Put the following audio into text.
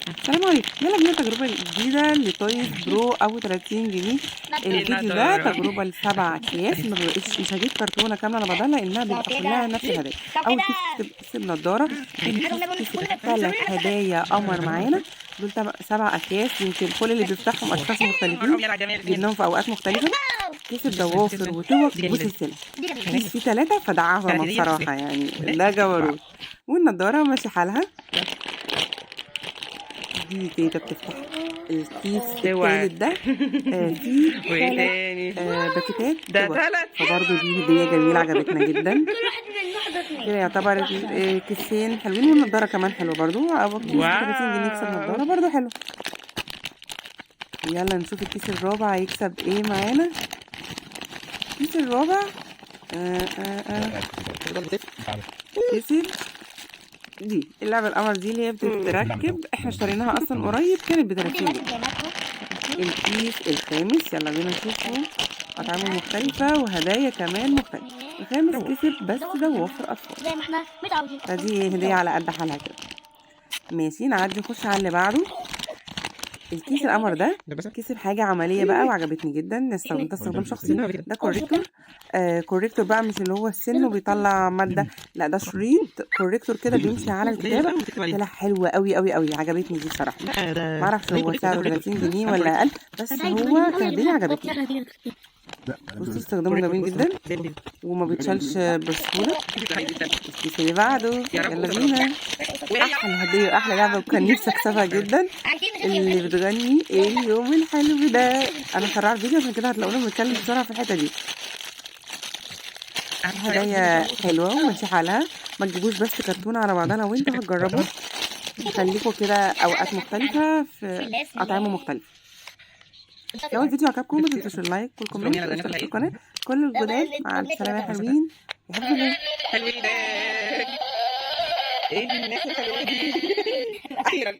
السلام عليكم. يلا بينا تجربة جديدة لتويز برو أبو 30 جنيه. الفيديو ده تجربة ل7 أكياس، مش هجيب كرتونة كاملة على بعضها لأنها بيبقى كلها نفس الهدايا. أول كيس كسب نضارة، تاني كيس كسب 3 هدايا قمر معانا. دول 7 أكياس، يمكن كل اللي بيفتحهم أشخاص مختلفين جبناهم في أوقات مختلفة. كسب ضوافر وتوك وسلسلة. كيس فيه 3 فده عظمة بصراحة، يعني ده جبروت. والنضارة ماشي حالها. دي تيتا بتفتح الكيس التالت ده. فيه وايه 3 تاني؟ باكيتات ده توك، 3. فبرضه دي هدية جميلة عجبتنا جدا. كده يعتبر كيسين حلوين، والنضارة كمان حلوة برضه. كيس ب30 جنيه يكسب نضارة برضه حلو. يلا نشوف الكيس الرابع هيكسب ايه معانا. الكيس الرابع كسب دي اللعبة القمر دي اللي هي بتتركب، احنا اشتريناها اصلا قريب، كانت ب30 جنيه. الكيس الخامس يلا بينا نشوفه. أطعمة مختلفة وهدايا كمان مختلفة. الخامس كسب بس ضوافر أطفال، زي ما احنا متعودين. فدي هدية على قد حالها كده. ماشي نعدي نخش على اللي بعده. الكيس القمر ده كسب حاجة عملية بقى وعجبتني جدا، استخدام شخصي. ده كوريكتور. كوريكتور بقى، مش اللي هو السن وبيطلع مادة، لا ده شريط كوريكتور كده بيمشي على الكتابة. طلع حلو قوي قوي قوي، عجبتني دي بصراحة. معرفش هو سعره 30 جنيه ولا أقل، بس هو كهدية عجبتني. بصوا استخدامه جميل جدا وما بيتشالش بسهولة. الكيس اللي بعده يلا بينا. احلى هدية واحلى لعبة وكان نفسي اكسبها جدا، اللي بتغني ايه اليوم الحلو ده. انا هسرع الفيديو عشان كده هتلاقونا بنتكلم بسرعة في الحتة دي. هدايا حلوة وماشي حالها، ما تجيبوش بس كرتونة على بعضها لو انتوا هتجربوا. خليكوا كده اوقات مختلفة في اطعمة مختلفة. لو الفيديو عجبكم ما تنسوش اللايك والكومنت والاشتراك في القناة. كل الجداد مع السلامة يا حلوين، يحب الله. حلوين. ايه الناس الحلوه دي؟ اخيرا